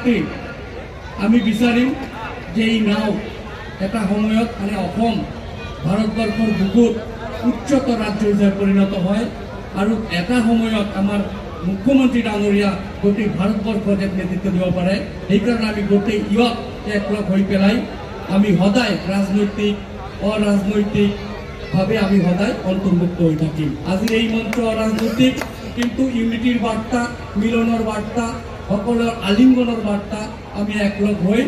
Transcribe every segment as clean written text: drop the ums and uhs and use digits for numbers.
ৰাতি আমি বিচাৰিম যে এই নাও এটা সময়ত মানে অসম ভাৰতবৰ্ষৰ বুকুত উচ্চতৰ ৰাজ্য হিচাপে পৰিণত হয় আৰু এটা সময়ত আমাৰ মুখ্যমন্ত্ৰী ডাঙৰীয়া গোটেই ভাৰতবৰ্ষত নেতৃত্ব দিব পাৰে। সেইকাৰণে আমি গোটেই ইয়ক একলগ হৈ পেলাই আমি সদায় ৰাজনৈতিক অৰাজনৈতিকভাৱে আমি সদায় অন্তৰ্ভুক্ত হৈ থাকিম। আজিৰ এই মঞ্চ অৰাজনৈতিক, কিন্তু ইউনিটিৰ বাৰ্তা, মিলনৰ বাৰ্তা, সকলোৰ আলিংগনৰ বাৰ্তা আমি একলগ হৈ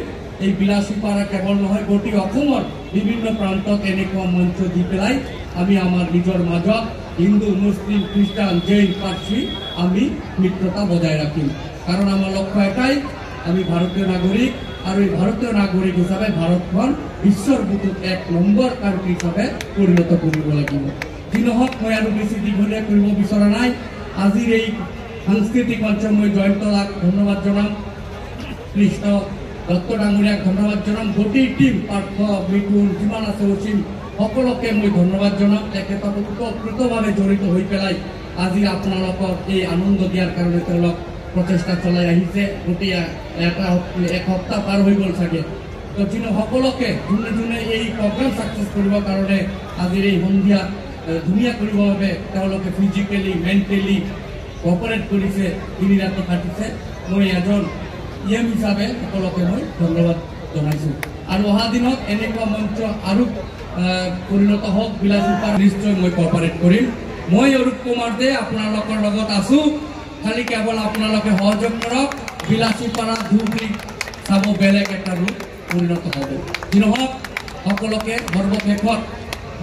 এই বিলাসীপাৰা কেৱল নহয় গোটেই অসমৰ বিভিন্ন প্ৰান্তত এনেকুৱা মঞ্চ দি পেলাই আমি আমাৰ নিজৰ মাজত হিন্দু, মুছলিম, খ্ৰীষ্টান, জৈন, পাৰ্চী আমি মিত্ৰতা বজাই ৰাখিম। কাৰণ আমাৰ লক্ষ্য এটাই, আমি ভাৰতীয় নাগৰিক আৰু এই ভাৰতীয় নাগৰিক হিচাপে ভাৰতখন বিশ্বৰ বুকুত এক নম্বৰ কাণ্ট্ৰি হিচাপে পৰিণত কৰিব লাগিব। যি নহওক, মই আৰু বেছি দীঘলীয়া কৰিব বিচৰা নাই। আজিৰ এই সাংস্কৃতিক মঞ্চ মই জয়ন্তলাক ধন্যবাদ জনাম, কৃষ্ণ দত্ত ডাঙৰীয়াক ধন্যবাদ জনাম, গোটেই টিম পাৰ্থ, মিথুন, যিমান আছে অসীম, সকলোকে মই ধন্যবাদ জনাম। তেখেতক ওতঃপ্ৰোতভাৱে জড়িত হৈ পেলাই আজি আপোনালোকক এই আনন্দ দিয়াৰ কাৰণে তেওঁলোক প্ৰচেষ্টা চলাই আহিছে। গোটেই এক সপ্তাহ পাৰ হৈ গ'ল চাগে। তো সকলোকে যোনে যোনে এই প্ৰগ্ৰাম ছাকচেছ কৰিবৰ কাৰণে আজিৰ এই সন্ধিয়া ধুনীয়া কৰিবৰ বাবে তেওঁলোকে ফিজিকেলি, মেণ্টেলি কপাৰেট কৰিছে, দিন ৰাতি খাটিছে। মই এজন ইএম হিচাপে সকলোকে মই ধন্যবাদ জনাইছোঁ। আৰু অহা দিনত এনেকুৱা মঞ্চ আৰু পৰিণত হওক বিলাসীপাৰা, নিশ্চয় মই কপাৰেট কৰিম। মই অৰূপ কুমাৰ দে আপোনালোকৰ লগত আছোঁ, খালি কেৱল আপোনালোকে সহযোগ কৰক। বিলাসীপাৰা ধুবুৰী চাব বেলেগ এটা ৰূপ পৰিণত হ'ব। যি নহওক, সকলোকে সৰ্বশেষত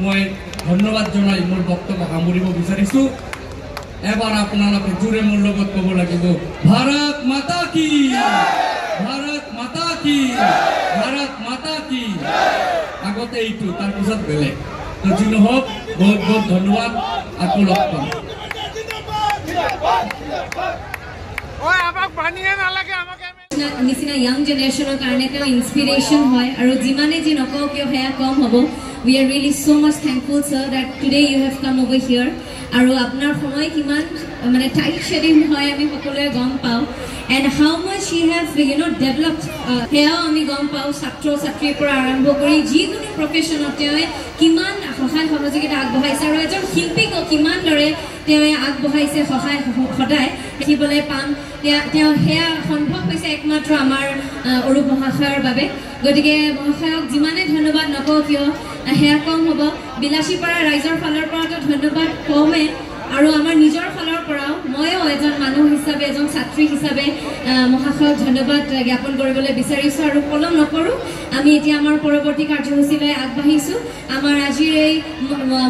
মই ধন্যবাদ জনাই মোৰ বক্তব্য সামৰিব বিচাৰিছোঁ। এবাৰ আপোনালোকে জোৰে মোৰ লগত ক'ব লাগিব, ভাৰত মাতা কি, ভাৰত মাতা কি, ভাৰত মাতা কি। আগতে এইটো, তাৰপিছত বেলেগ। তো যি নহওক, বহুত বহুত ধন্যবাদ। আকৌ লগ পাম। নিচিনা ইয়াং জেনেৰেশ্যনৰ কাৰণে তেওঁ ইনস্পিৰেশ্যন হয় আৰু যিমানে যি নকওঁ কিয় সেয়া কম হ'ব। We are really so' much thankful sir that today you have come over here. আৰু আপোনাৰ সময় কিমান মানে টাইট শ্বেডিউল হয় আমি সকলোৱে গম পাওঁ। And how much he have developed সেয়াও আমি গম পাওঁ। ছাত্ৰ ছাত্ৰীৰ পৰা আৰম্ভ কৰি যিকোনো প্ৰফেশ্যনত তেওঁ কিমান সহায় সহযোগিতা আগবঢ়াইছে আৰু এজন শিল্পীকো কিমান দৰে তেওঁ আগবঢ়াইছে সহায় সদায় দেখিবলৈ পাম। তেওঁ সেয়া সম্ভৱ হৈছে একমাত্ৰ আমাৰ অৰূপ মহাশয়ৰ বাবে। গতিকে মহাশয়ক যিমানে ধন্যবাদ নকওঁ কিয় সেয়া কম হ'ব। বিলাসীপাৰা ৰাইজৰ ফালৰ পৰাতো ধন্যবাদ কমেই, আৰু আমাৰ নিজৰ ফালৰ পৰাও ময়ো এজন মানুহ হিচাপে, এজন ছাত্ৰী হিচাপে মহাশয়ক ধন্যবাদ জ্ঞাপন কৰিবলৈ বিচাৰিছোঁ। আৰু পলম নকৰোঁ, আমি এতিয়া আমাৰ পৰৱৰ্তী কাৰ্যসূচীলৈ আগবাঢ়িছোঁ। আমাৰ আজিৰ এই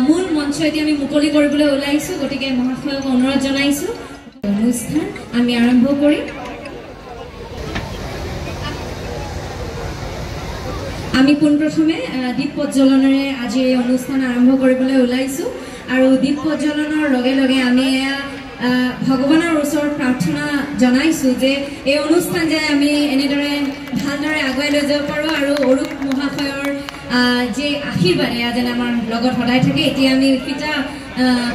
মূল মঞ্চ এতিয়া আমি মুকলি কৰিবলৈ ওলাইছোঁ। গতিকে মহাশয়ক অনুৰোধ জনাইছোঁ, অনুষ্ঠান আমি আৰম্ভ কৰিম। আমি পোনপ্ৰথমে দীপ প্ৰজ্বলনেৰে আজি এই অনুষ্ঠান আৰম্ভ কৰিবলৈ ওলাইছোঁ। আৰু দীপ প্ৰজ্বলনৰ লগে লগে আমি ভগৱানৰ ওচৰত প্ৰাৰ্থনা জনাইছোঁ যে এই অনুষ্ঠান যে আমি এনেদৰে ভালদৰে আগুৱাই লৈ যাব পাৰোঁ আৰু অৰূপ মহাশয়ৰ যে আশীৰ্বাদ এয়া যেন আমাৰ লগত সদায় থাকে। এতিয়া আমি ফিতা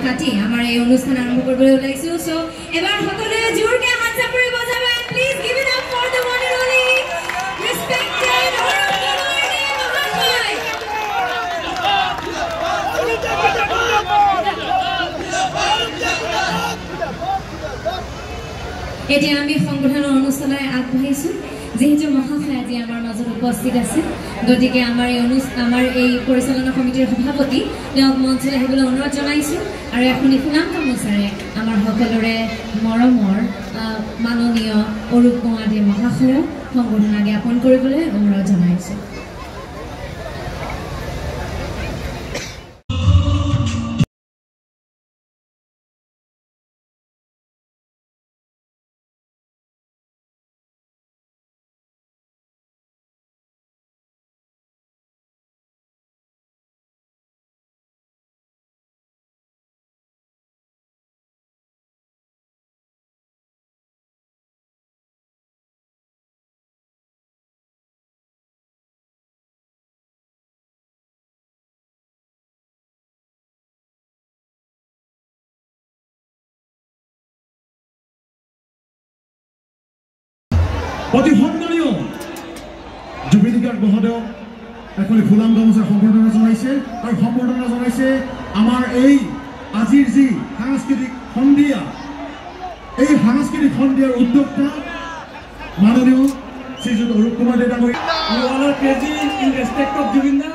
কাটি আমাৰ এই অনুষ্ঠান আৰম্ভ কৰিবলৈ ওলাইছোঁ। চ' এবাৰ সকলোৱে জোৰকৈ হাত চাপৰি বজাব। Please give it up for the one and only respected Arup Kumar মহাশয়। এতিয়া আমি সংগঠনৰ অনুষ্ঠানলৈ আগবাঢ়িছোঁ। যিহেতু মহাশয় আজি আমাৰ মাজত উপস্থিত আছে, গতিকে আমাৰ এই পৰিচালনা সমিতিৰ সভাপতি তেওঁক মঞ্চলৈ আহিবলৈ অনুৰোধ জনাইছোঁ। আৰু এখনি সুনাম গামোচাৰে আমাৰ সকলোৰে মৰমৰ মাননীয় অৰূপ কুমাৰ দে মহাশয়ক সম্বৰ্ধনা জ্ঞাপন কৰিবলৈ অনুৰোধ জনাইছোঁ। অতি সন্মানীয় জুবিন গাৰ্গ মহোদয়ক এখনি ফুলাম গামোচাৰ সম্বৰ্ধনা জনাইছে আৰু সম্বৰ্ধনা জনাইছে আমাৰ এই আজিৰ যি সাংস্কৃতিক সন্ধিয়া এই সাংস্কৃতিক সন্ধিয়াৰ উদ্যোক্তা মাননীয় শ্ৰীযুত অৰূপ কুমাৰ ডে ডাঙৰীয়া। You all are crazy in respect of Juvinda.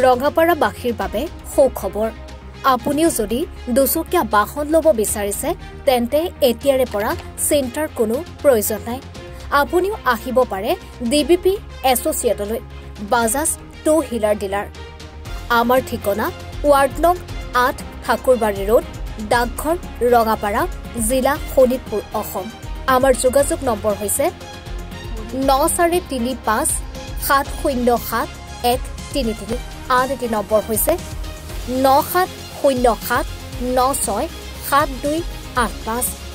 ৰঙাপাৰাবাসীৰ বাবে সুখবৰ আপুনিও যদি দুচকীয়া বাহন ল'ব বিচাৰিছে তেন্তে এতিয়াৰে পৰা চিন্তাৰ কোনো প্ৰয়োজন নাই আপুনিও আহিব পাৰে ডিবিপি এছ'চিয়েটলৈ বাজাজ টু হুইলাৰ ডিলাৰ আমাৰ ঠিকনা ৱাৰ্ড নং 8 ঠাকুৰবাৰী ৰোড ডাকঘৰ ৰঙাপাৰা জিলা শোণিতপুৰ অসম আমাৰ যোগাযোগ নম্বৰ হৈছে 9435 707 133 আন এটি নম্বৰ হৈছে 9707967285